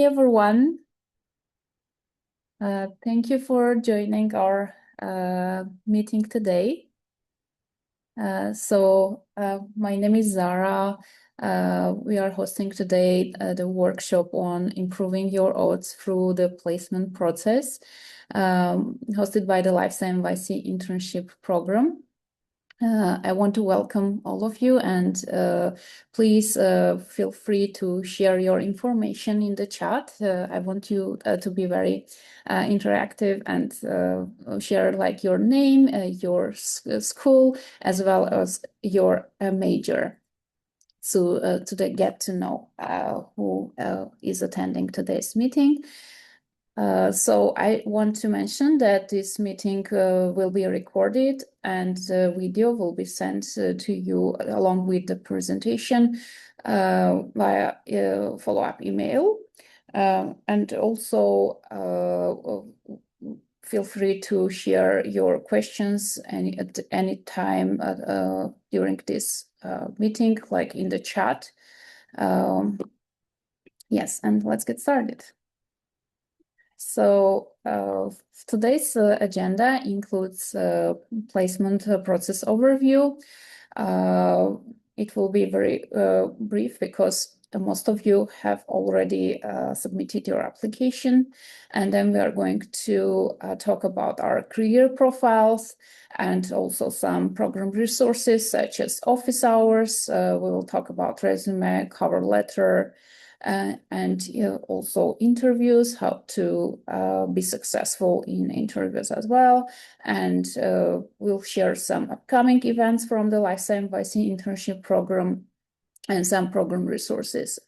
Everyone. Thank you for joining our meeting today. My name is Zara. We are hosting today the workshop on improving your odds through the placement process, hosted by the LifeSci NYC internship program. I want to welcome all of you, and please feel free to share your information in the chat. I want you to be very interactive and share like your name, your school, as well as your major. So to get to know who is attending today's meeting. So I want to mention that this meeting will be recorded, and the video will be sent to you along with the presentation via follow-up email. And also feel free to share your questions at any time during this meeting, like in the chat. Yes, and let's get started. So today's agenda includes placement process overview. It will be very brief because most of you have already submitted your application. And then we are going to talk about our career profiles and also some program resources such as office hours. We will talk about resume, cover letter, and also interviews, how to be successful in interviews as well. And we'll share some upcoming events from the LifeSci NYC internship program and some program resources.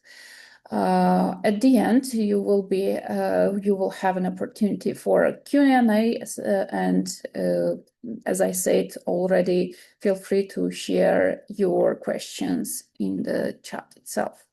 At the end, you will have an opportunity for a Q&A, and as I said already, feel free to share your questions in the chat itself.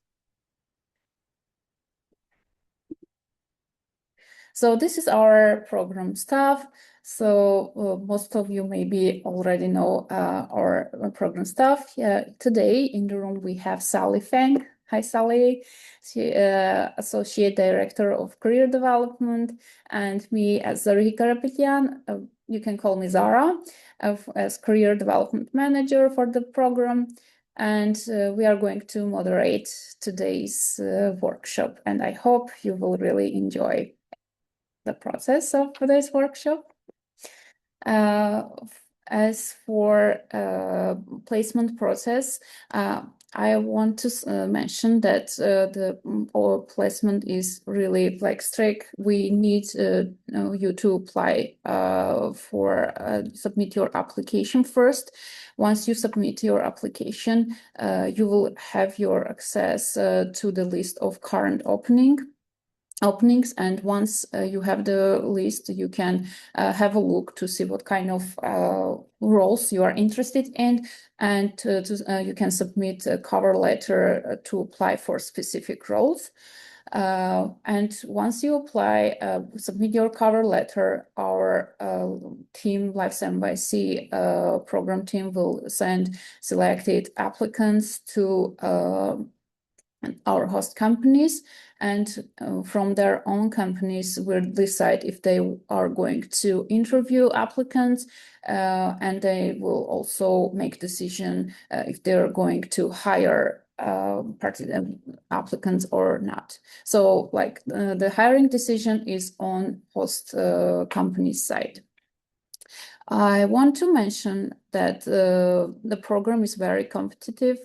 So this is our program staff. So most of you maybe already know our program staff. Today in the room we have Sally Feng. Hi, Sally. She, Associate Director of Career Development, and me as Zarhi Karapetyan. You can call me Zara, as Career Development Manager for the program. And we are going to moderate today's workshop, and I hope you will really enjoy the process of today's workshop. As for placement process, I want to mention that our placement is really like strict. We need you to apply submit your application first. Once you submit your application, you will have your access to the list of current openings, and once you have the list, you can have a look to see what kind of roles you are interested in, and you can submit a cover letter to apply for specific roles. And once you apply, submit your cover letter, our team, LifeSci NYC program team, will send selected applicants to our host companies, and from their own companies will decide if they are going to interview applicants, and they will also make decision if they're going to hire applicants or not. So like the hiring decision is on host company's side. I want to mention that the program is very competitive.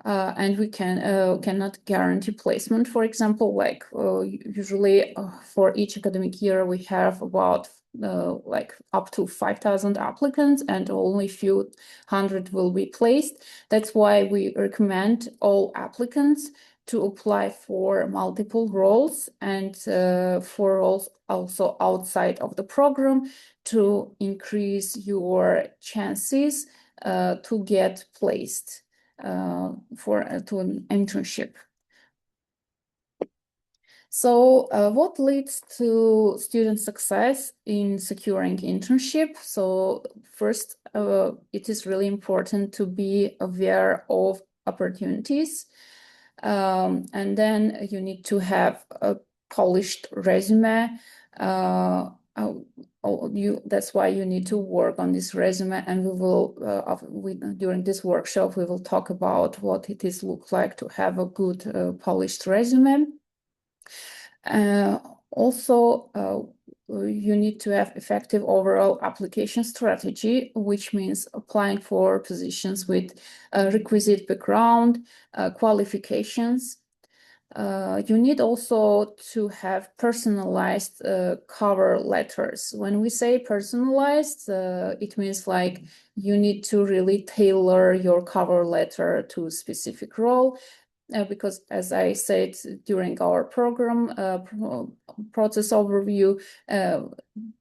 And we cannot guarantee placement. For example, like usually for each academic year, we have about like up to 5,000 applicants, and only few hundred will be placed. That's why we recommend all applicants to apply for multiple roles, and for roles also outside of the program, to increase your chances to get placed to an internship. So what leads to student success in securing internship? So first, it is really important to be aware of opportunities. And then you need to have polished resume. That's why you need to work on this resume, and we will during this workshop we will talk about what it is look like to have a good polished resume. Also, you need to have effective overall application strategy, which means applying for positions with requisite background, qualifications. You need also to have personalized cover letters. When we say personalized, it means like you need to really tailor your cover letter to a specific role. Because as I said during our program process overview,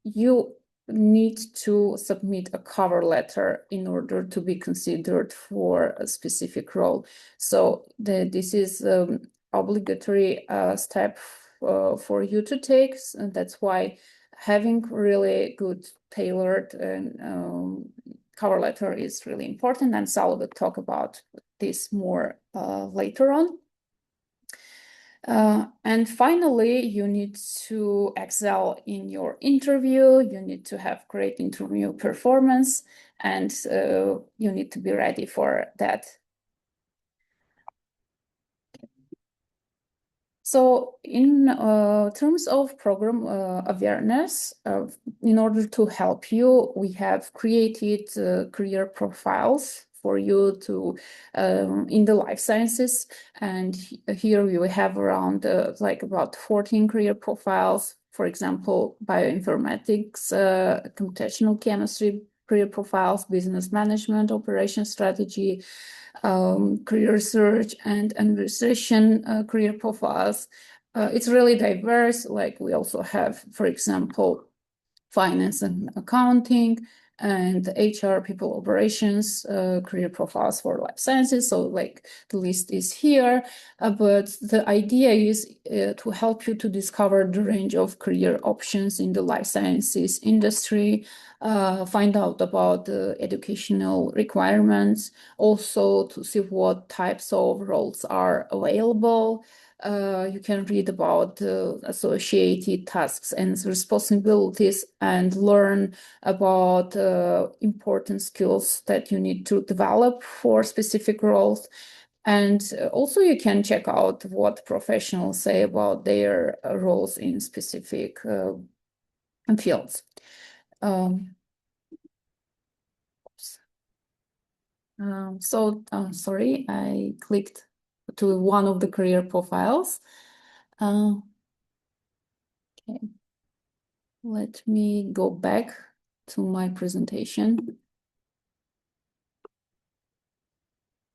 you need to submit a cover letter in order to be considered for a specific role. So this is obligatory step for you to take. And that's why having really good tailored cover letter is really important. And Sal will talk about this more later on. And finally, you need to excel in your interview. You need to have great interview performance, and you need to be ready for that. So in terms of program awareness, in order to help you, we have created career profiles for you to in the life sciences. And here we have around like about 14 career profiles. For example, bioinformatics, computational chemistry career profiles, business management, operation strategy, career research and administration career profiles. It's really diverse. Like we also have, for example, finance and accounting, and HR, people operations, career profiles for life sciences. So like the list is here, but the idea is to help you to discover the range of career options in the life sciences industry, find out about the educational requirements, also to see what types of roles are available. You can read about the associated tasks and responsibilities and learn about important skills that you need to develop for specific roles. And also you can check out what professionals say about their roles in specific fields. Sorry, I clicked to one of the career profiles. Okay, let me go back to my presentation.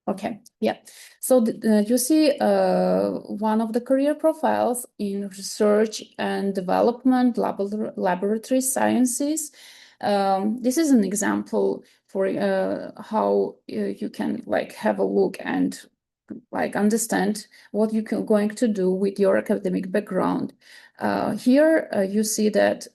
Okay, yeah. So you see one of the career profiles in research and development, laboratory sciences. This is an example for how you can like have a look and like understand what you're going to do with your academic background. Here you see that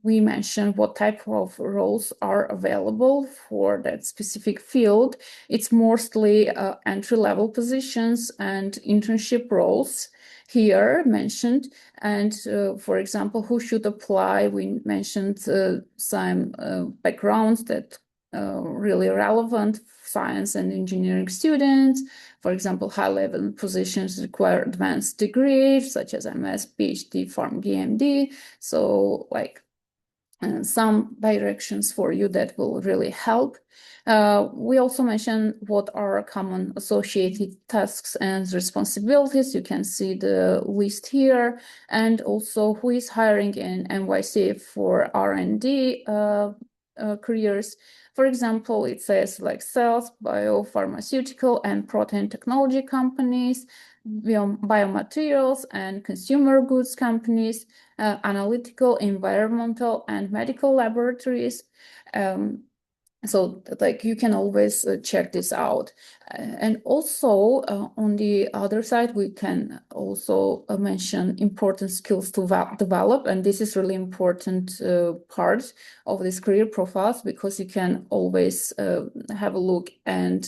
we mentioned what type of roles are available for that specific field. It's mostly entry-level positions and internship roles here mentioned. And for example, who should apply? We mentioned some backgrounds that really relevant, science and engineering students. For example, high-level positions require advanced degrees such as MS, PhD, Pharm, DMD. So like some directions for you that will really help. We also mentioned what are common associated tasks and responsibilities. You can see the list here, and also who is hiring in NYC for R&D careers. For example, it says like sales, biopharmaceutical and protein technology companies, biomaterials and consumer goods companies, analytical, environmental, and medical laboratories. So like you can always check this out. And also on the other side, we can also mention important skills to develop. And this is really important part of this career profiles, because you can always have a look and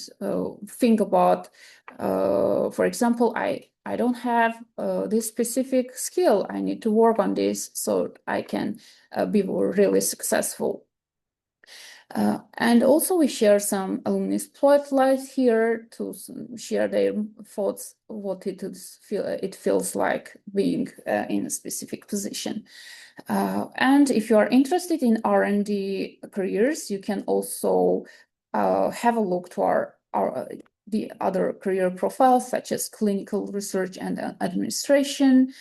think about, for example, I I don't have this specific skill. I need to work on this so I can be really successful. And also we share some alumni spotlights here to share their thoughts, what it feels like being in a specific position. And if you are interested in R&D careers, you can also have a look to the other career profiles, such as clinical research and administration,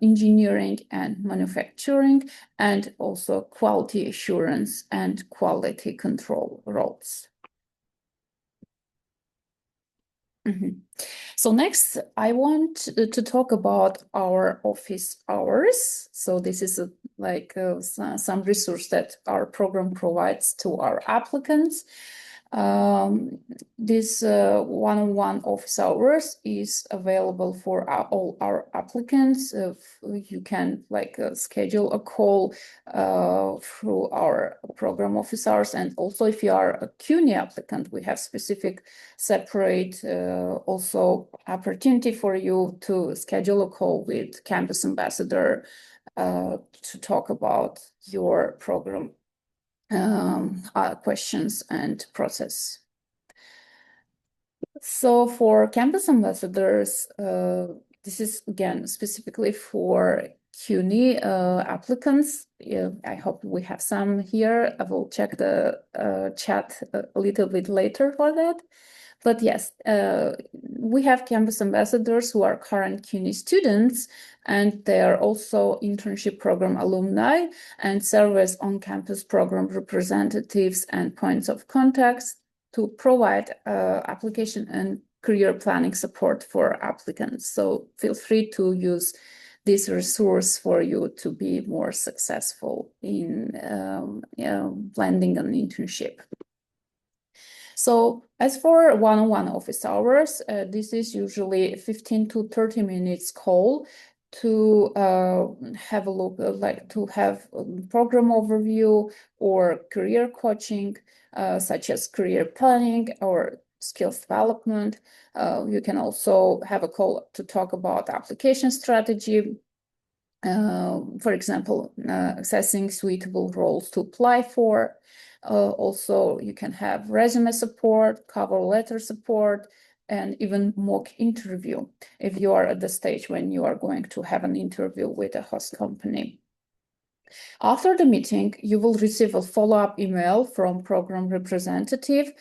engineering and manufacturing, and also quality assurance and quality control roles. So next, I want to talk about our office hours. So this is some resource that our program provides to our applicants. This one-on-one office hours is available for all our applicants. You can schedule a call through our program office hours, and also if you are a CUNY applicant, we have specific separate also opportunity for you to schedule a call with campus ambassador to talk about your program questions and process. So for campus ambassadors, this is again specifically for CUNY applicants. I hope we have some here. I will check the chat a little bit later for that. But yes, we have campus ambassadors who are current CUNY students, and they are also internship program alumni and serve as on-campus program representatives and points of contact to provide application and career planning support for applicants. So feel free to use this resource for you to be more successful in landing an internship. So as for one-on-one office hours, this is usually 15 to 30 minutes call to have a look, to have a program overview or career coaching, such as career planning or skills development. You can also have a call to talk about application strategy, for example, assessing suitable roles to apply for. Also, you can have resume support, cover letter support, and even mock interview if you are at the stage when you are going to have an interview with a host company. After the meeting, you will receive a follow-up email from program representative,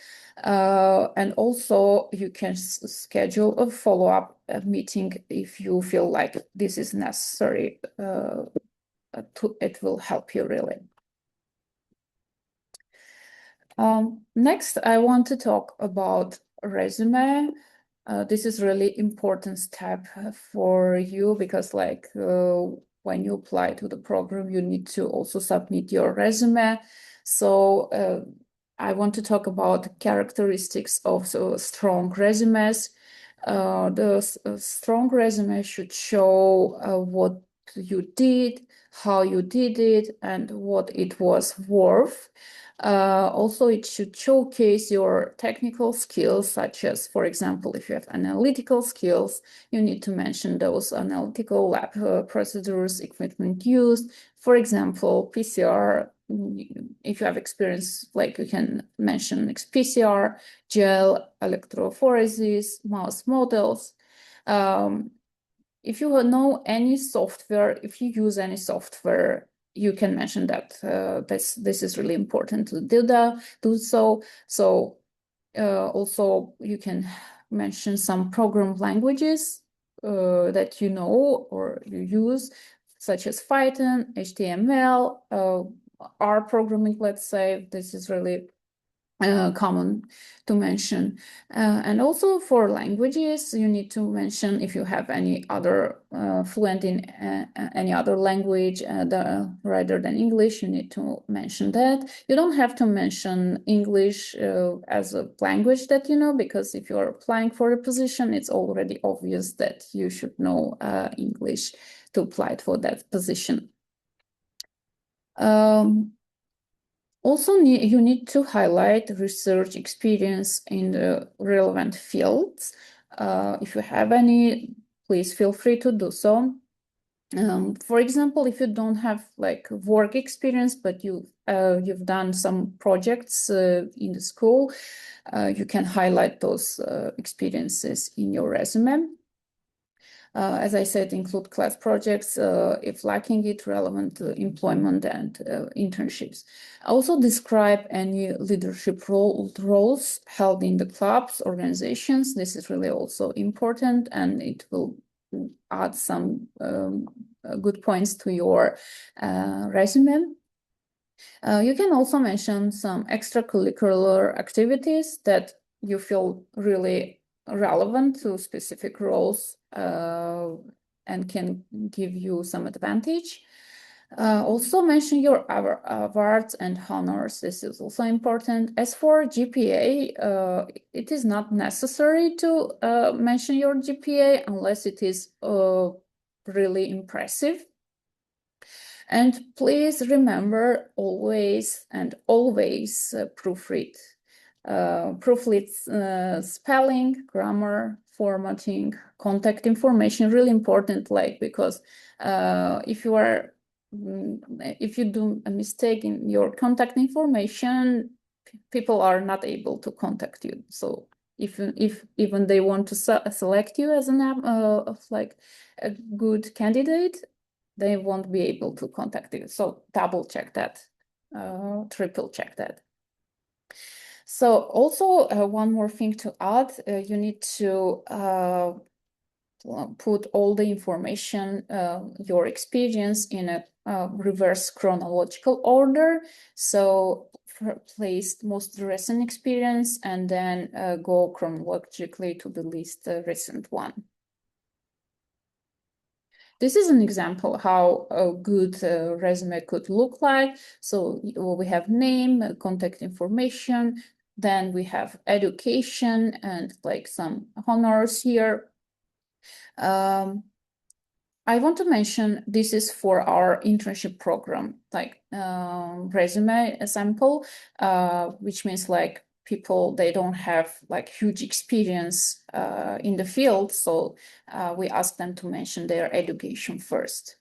and also you can schedule a follow-up meeting if you feel like this is necessary. It will help you really. Next, I want to talk about resume. This is really important step for you because when you apply to the program, you need to also submit your resume. So I want to talk about characteristics of strong resumes. The strong resume should show what you did, how you did it, and what it was worth. Also, it should showcase your technical skills, such as, for example, if you have analytical skills, you need to mention those analytical lab procedures, equipment used. For example, PCR, if you have experience, you can mention PCR, gel, electrophoresis, mouse models. If you know any software, if you use any software, you can mention that this is really important to do so. So also you can mention some program languages that you know or you use, such as Python, HTML, R programming, let's say. This is really common to mention. And also for languages, you need to mention if you have any other fluent in any other language rather than English, you need to mention that. You don't have to mention English as a language that you know, because if you're applying for a position, it's already obvious that you should know English to apply for that position. Also, you need to highlight research experience in the relevant fields. If you have any, please feel free to do so. For example, if you don't have like work experience, but you've done some projects in the school, you can highlight those experiences in your resume. As I said, include class projects, if lacking it, relevant employment and internships. Also describe any leadership roles held in the clubs, organizations. This is really also important, and it will add some good points to your resume. You can also mention some extracurricular activities that you feel really relevant to specific roles and can give you some advantage. Also mention your awards and honors. This is also important. As for GPA, it is not necessary to mention your GPA unless it is really impressive. And please remember always proofread. Proofread spelling, grammar, formatting, contact information, really important, like, because if you do a mistake in your contact information, people are not able to contact you. So if even they want to select you as like a good candidate, they won't be able to contact you. So double check that, triple check that. So also one more thing to add, you need to put all the information, your experience in a reverse chronological order. So place most recent experience and then go chronologically to the least recent one. This is an example how a good resume could look like. So we have name, contact information, then we have education and like some honors here. I want to mention this is for our internship program, like resume sample, which means like people, they don't have like huge experience in the field. So we ask them to mention their education first.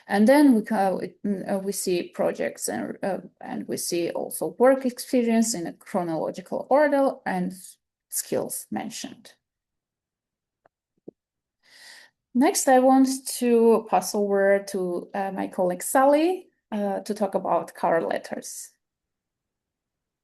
And then we see projects and we see also work experience in a chronological order and skills mentioned. Next, I want to pass over to my colleague Sally to talk about cover letters.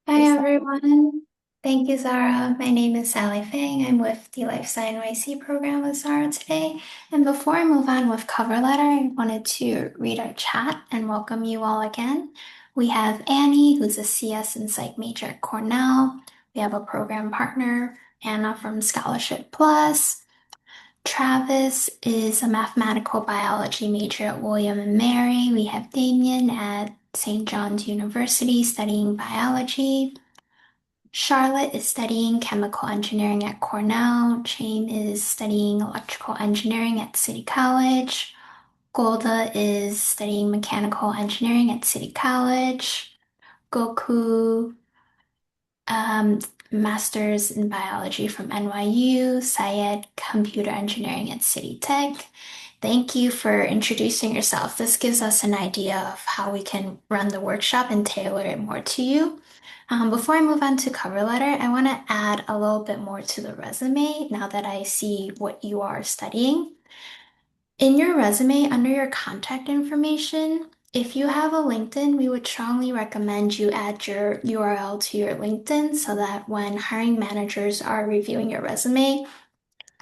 Hi everyone. Thank you, Zara. My name is Sally Fang. I'm with the LifeSci NYC program with Zara today. And before I move on with cover letter, I wanted to read our chat and welcome you all again. We have Annie, who's a CS and Psych major at Cornell. We have a program partner, Anna from Scholarship Plus. Travis is a mathematical biology major at William and Mary. We have Damien at St. John's University studying biology. Charlotte is studying chemical engineering at Cornell. Chaim is studying electrical engineering at City College. Golda is studying mechanical engineering at City College. Goku, master's in biology from NYU. Syed, computer engineering at City Tech. Thank you for introducing yourself. This gives us an idea of how we can run the workshop and tailor it more to you. Before I move on to cover letter, I want to add a little bit more to the resume now that I see what you are studying. In your resume, under your contact information, if you have a LinkedIn, we would strongly recommend you add your URL to your LinkedIn so that when hiring managers are reviewing your resume,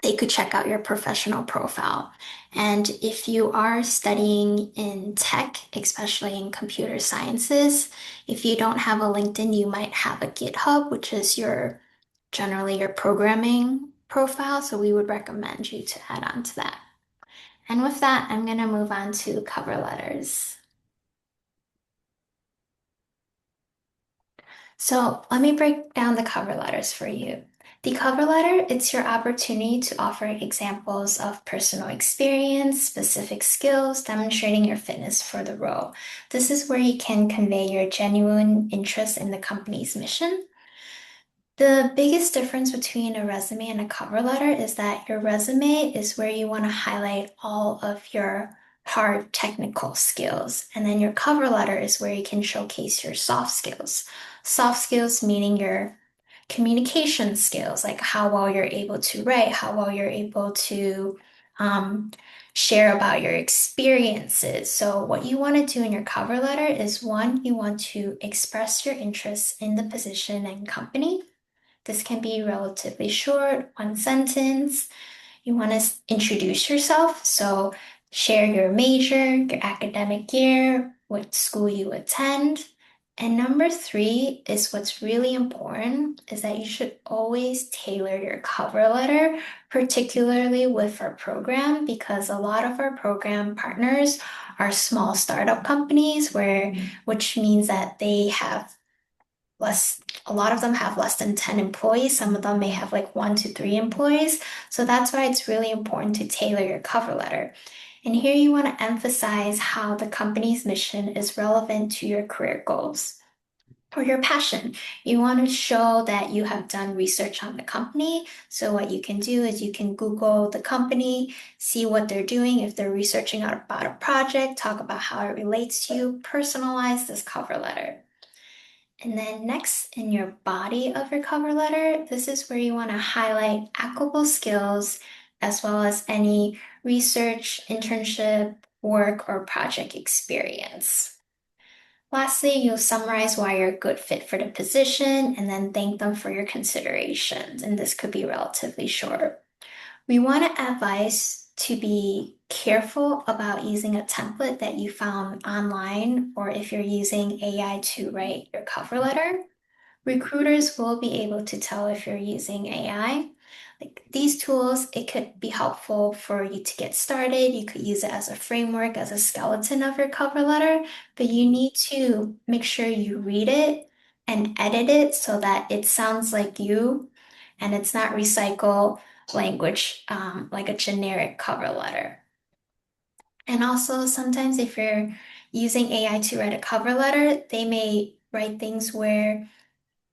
they could check out your professional profile. And if you are studying in tech, especially in computer sciences, if you don't have a LinkedIn, you might have a GitHub, which is generally your programming profile. So we would recommend you to add on to that. And with that, I'm going to move on to cover letters. So let me break down the cover letters for you. The cover letter, it's your opportunity to offer examples of personal experience, specific skills, demonstrating your fitness for the role. This is where you can convey your genuine interest in the company's mission. The biggest difference between a resume and a cover letter is that your resume is where you want to highlight all of your hard technical skills. And then your cover letter is where you can showcase your soft skills. Soft skills meaning your communication skills, like how well you're able to write, how well you're able to um, share about your experiences. So, what you want to do in your cover letter is one, you want to express your interest in the position and company. This can be relatively short, one sentence. You want to introduce yourself. So share your major, your academic year, what school you attend. And number three is what's really important is that you should always tailor your cover letter, particularly with our program, because a lot of our program partners are small startup companies which means that they have less, a lot of them have less than 10 employees. Some of them may have like 1 to 3 employees. So that's why it's really important to tailor your cover letter. And here you want to emphasize how the company's mission is relevant to your career goals or your passion. You want to show that you have done research on the company. So what you can do is you can Google the company, see what they're doing. If they're researching about a project, talk about how it relates to you, personalize this cover letter. And then next in your body of your cover letter, this is where you want to highlight applicable skills as well as any research, internship, work, or project experience. Lastly, you'll summarize why you're a good fit for the position and then thank them for your considerations. And this could be relatively short. We want to advise to be careful about using a template that you found online or if you're using AI to write your cover letter. Recruiters will be able to tell if you're using AI. Like these tools, it could be helpful for you to get started. You could use it as a framework, as a skeleton of your cover letter, but you need to make sure you read it and edit it so that it sounds like you and it's not recycle language like a generic cover letter. And also, sometimes if you're using AI to write a cover letter, they may write things where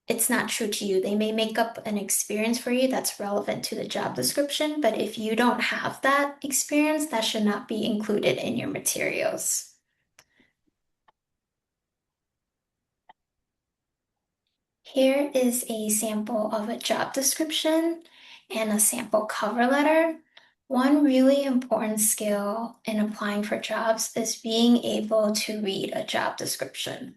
it's not true to you. They may make up an experience for you that's relevant to the job description, but if you don't have that experience, that should not be included in your materials. Here is a sample of a job description and a sample cover letter. One really important skill in applying for jobs is being able to read a job description.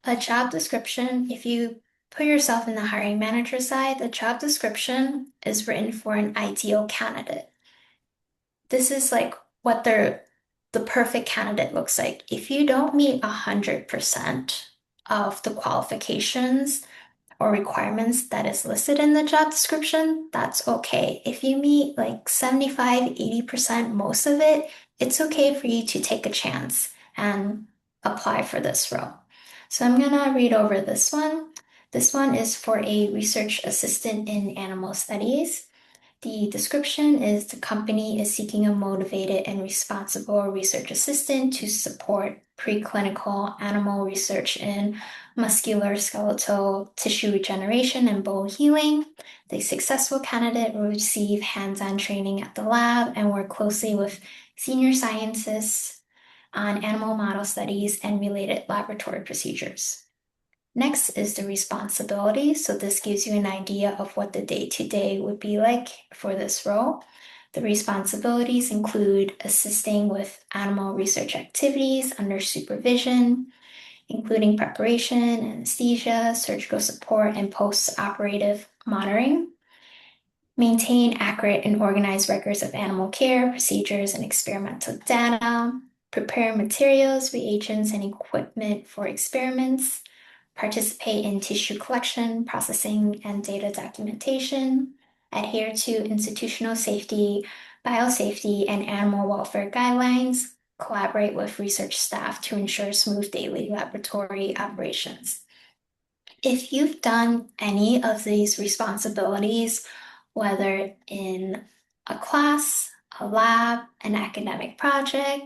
A job description, if you put yourself in the hiring manager side, the job description is written for an ideal candidate. This is like what the perfect candidate looks like. If you don't meet 100% of the qualifications or requirements that is listed in the job description, that's okay. If you meet like 75, 80%, most of it, it's okay for you to take a chance and apply for this role. So I'm gonna read over this one. This one is for a research assistant in animal studies. The description is the company is seeking a motivated and responsible research assistant to support preclinical animal research in musculoskeletal tissue regeneration and bone healing. The successful candidate will receive hands-on training at the lab and work closely with senior scientists on animal model studies and related laboratory procedures. Next is the responsibility. So this gives you an idea of what the day-to-day would be like for this role. The responsibilities include assisting with animal research activities under supervision, including preparation, anesthesia, surgical support, and post-operative monitoring. Maintain accurate and organized records of animal care, procedures, and experimental data. Prepare materials, reagents, and equipment for experiments. Participate in tissue collection, processing, and data documentation. Adhere to institutional safety, biosafety, and animal welfare guidelines. Collaborate with research staff to ensure smooth daily laboratory operations. If you've done any of these responsibilities, whether in a class, a lab, an academic project,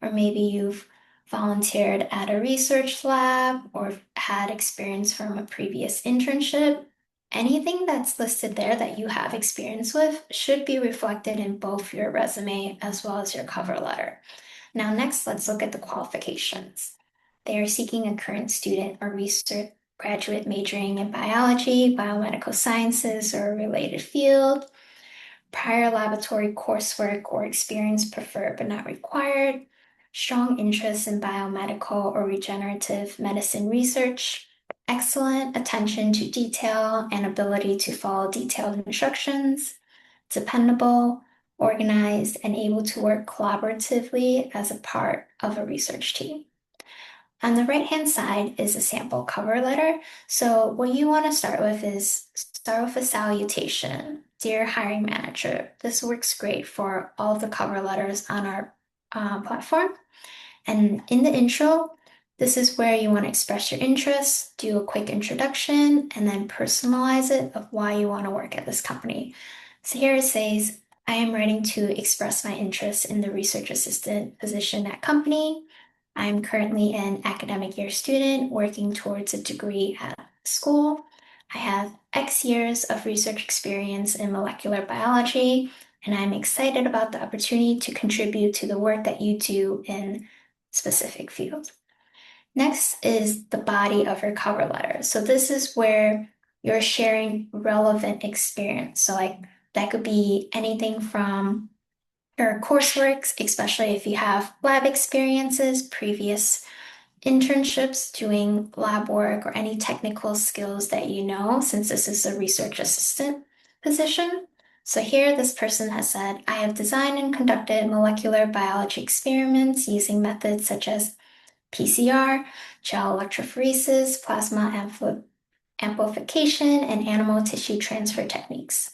or maybe you've volunteered at a research lab or had experience from a previous internship, Anything that's listed there that you have experience with should be reflected in both your resume as well as your cover letter. Now, next, let's look at the qualifications. They are seeking a current student or research graduate majoring in biology, biomedical sciences, or a related field. Prior laboratory coursework or experience preferred but not required. Strong interest in biomedical or regenerative medicine research. Excellent attention to detail and ability to follow detailed instructions. Dependable, organized, and able to work collaboratively as a part of a research team. On the right-hand side is a sample cover letter. So what you want to start with is start with a salutation. Dear hiring manager, this works great for all of the cover letters on our platform. And in the intro, this is where you want to express your interest, do a quick introduction, and then personalize it of why you want to work at this company. So here it says, I am writing to express my interest in the research assistant position at company. I'm currently an academic year student working towards a degree at school. I have X years of research experience in molecular biology, and I'm excited about the opportunity to contribute to the work that you do in specific field. Next is the body of your cover letter. So this is where you're sharing relevant experience. So like that could be anything from your coursework, especially if you have lab experiences, previous internships, doing lab work, or any technical skills that you know, since this is a research assistant position. So here, this person has said, I have designed and conducted molecular biology experiments using methods such as PCR, gel electrophoresis, amplification, and animal tissue transfer techniques.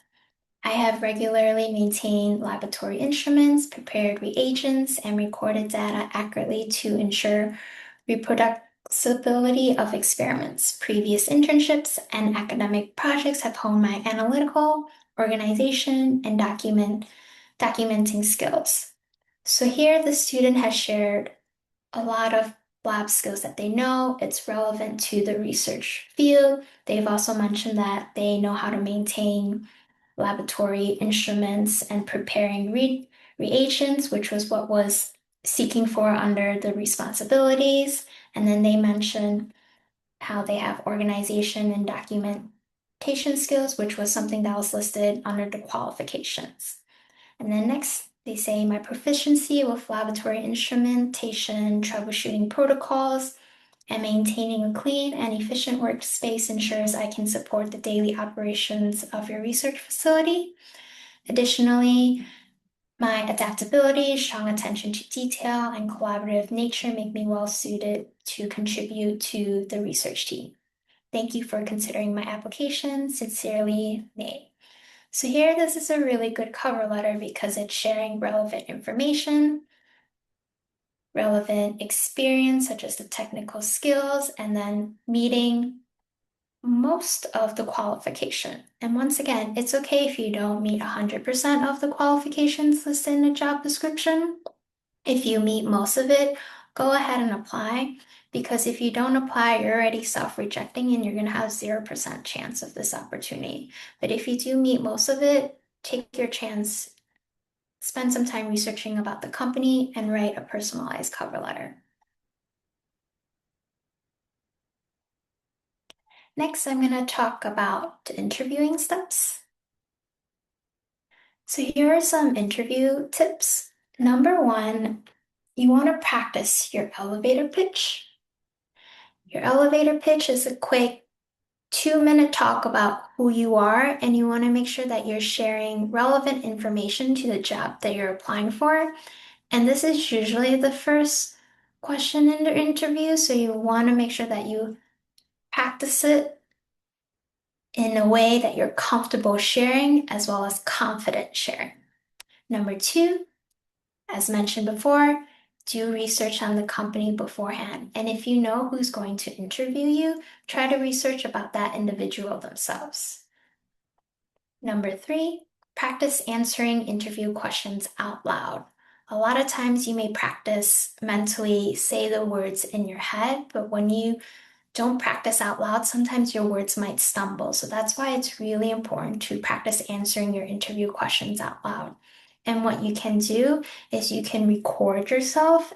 I have regularly maintained laboratory instruments, prepared reagents, and recorded data accurately to ensure reproducibility of experiments. Previous internships and academic projects have honed my analytical, organization, and documenting skills. So here the student has shared a lot of lab skills that they know. It's relevant to the research field. They've also mentioned that they know how to maintain laboratory instruments and preparing reagents, which was what was seeking for under the responsibilities. And then they mentioned how they have organization and documentation skills, which was something that was listed under the qualifications. And then next, they say my proficiency with laboratory instrumentation, troubleshooting protocols, and maintaining a clean and efficient workspace ensures I can support the daily operations of your research facility. Additionally, my adaptability, strong attention to detail, and collaborative nature make me well suited to contribute to the research team. Thank you for considering my application. Sincerely, Nate. So here, this is a really good cover letter because it's sharing relevant information, relevant experience, such as the technical skills, and then meeting most of the qualification. And once again, it's okay if you don't meet 100% of the qualifications listed in the job description. If you meet most of it, go ahead and apply, because if you don't apply, you're already self-rejecting and you're going to have 0% chance of this opportunity. But if you do meet most of it, take your chance, spend some time researching about the company, and write a personalized cover letter. Next, I'm going to talk about the interviewing steps. So here are some interview tips. Number one, you want to practice your elevator pitch. Your elevator pitch is a quick 2-minute talk about who you are, and you want to make sure that you're sharing relevant information to the job that you're applying for. And this is usually the first question in the interview, so you want to make sure that you practice it in a way that you're comfortable sharing as well as confident sharing. Number two, as mentioned before, do research on the company beforehand. And if you know who's going to interview you, try to research about that individual themselves. Number three, practice answering interview questions out loud. A lot of times you may practice mentally say the words in your head, but when you don't practice out loud. Sometimes your words might stumble. So that's why it's really important to practice answering your interview questions out loud. And what you can do is you can record yourself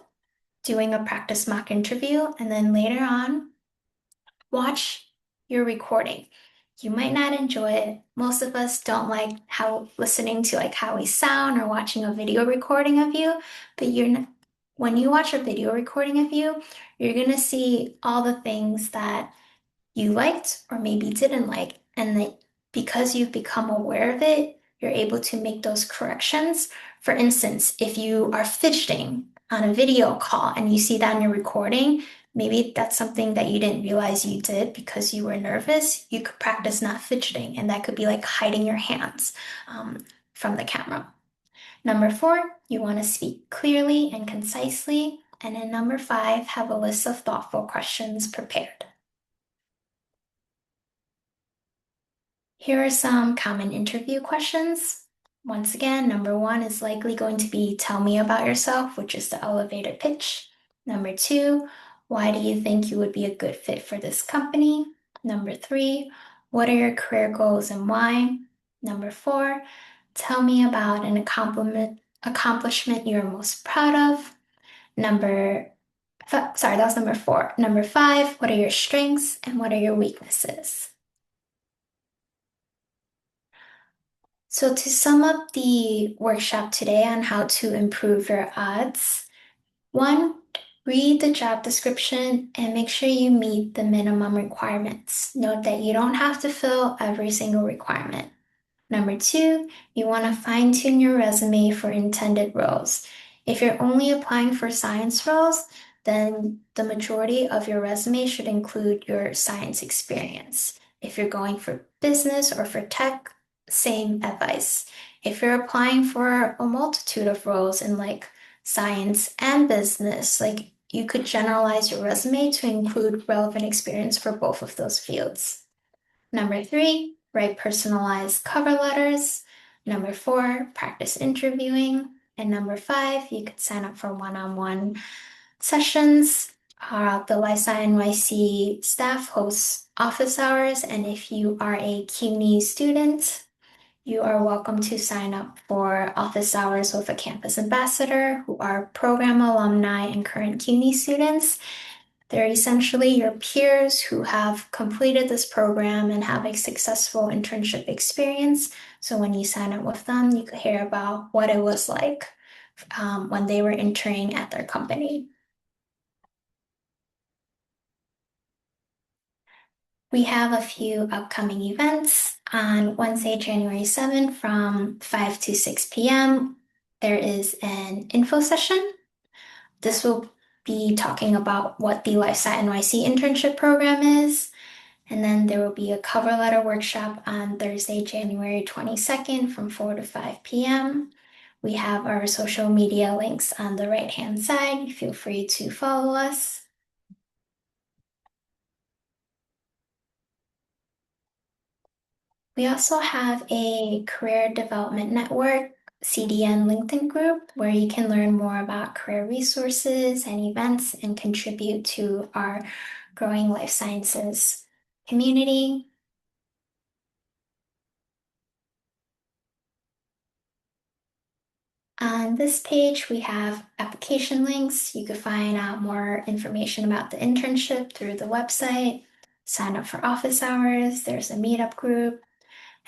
doing a practice mock interview, and then later on, watch your recording. You might not enjoy it. Most of us don't like how listening to like how we sound or watching a video recording of you, but when you watch a video recording of you, you're gonna see all the things that you liked or maybe didn't like, and that because you've become aware of it, you're able to make those corrections. For instance, if you are fidgeting on a video call and you see that in your recording, maybe that's something that you didn't realize you did because you were nervous. You could practice not fidgeting, and that could be like hiding your hands from the camera. Number 4, you want to speak clearly and concisely. And then number 5, have a list of thoughtful questions prepared. Here are some common interview questions. Once again, number 1 is likely going to be tell me about yourself, which is the elevator pitch. Number 2, why do you think you would be a good fit for this company? Number 3, what are your career goals and why? Number 4, tell me about an accomplishment you're most proud of. Sorry, that was number 4. Number 5, what are your strengths and what are your weaknesses? So to sum up the workshop today on how to improve your odds, 1, read the job description and make sure you meet the minimum requirements. Note that you don't have to fill every single requirement. Number 2, you want to fine tune your resume for intended roles. If you're only applying for science roles, then the majority of your resume should include your science experience. If you're going for business or for tech, same advice. If you're applying for a multitude of roles in like science and business, like you could generalize your resume to include relevant experience for both of those fields. Number 3, write personalized cover letters. Number 4, practice interviewing. And number 5, you could sign up for one-on-one sessions. The LifeSci NYC staff hosts office hours, and if you are a CUNY student, you are welcome to sign up for office hours with a campus ambassador who are program alumni and current CUNY students. They're essentially your peers who have completed this program and have a successful internship experience. So when you sign up with them, you could hear about what it was like when they were interning at their company. We have a few upcoming events. On Wednesday, January 7th from 5 to 6 p.m., there is an info session. This will be talking about what the LifeSci NYC internship program is. And then there will be a cover letter workshop on Thursday, January 22nd from 4 to 5 p.m. We have our social media links on the right-hand side. Feel free to follow us. We also have a career development network, CDN LinkedIn group, where you can learn more about career resources and events and contribute to our growing life sciences community. On this page, we have application links. You can find out more information about the internship through the website, sign up for office hours, there's a meetup group.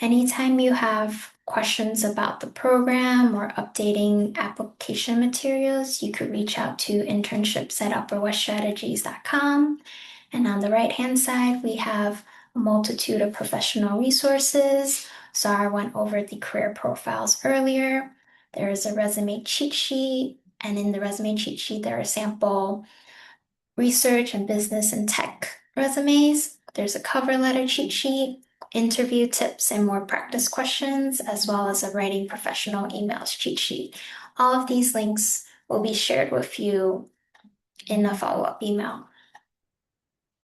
Anytime you have questions about the program or updating application materials, you could reach out to internships@upperweststrategies.com. And on the right-hand side, we have a multitude of professional resources. Zara went over the career profiles earlier. There is a resume cheat sheet, and in the resume cheat sheet, there are sample research and business and tech resumes. There's a cover letter cheat sheet, interview tips and more practice questions, as well as a writing professional emails cheat sheet. All of these links will be shared with you in a follow-up email.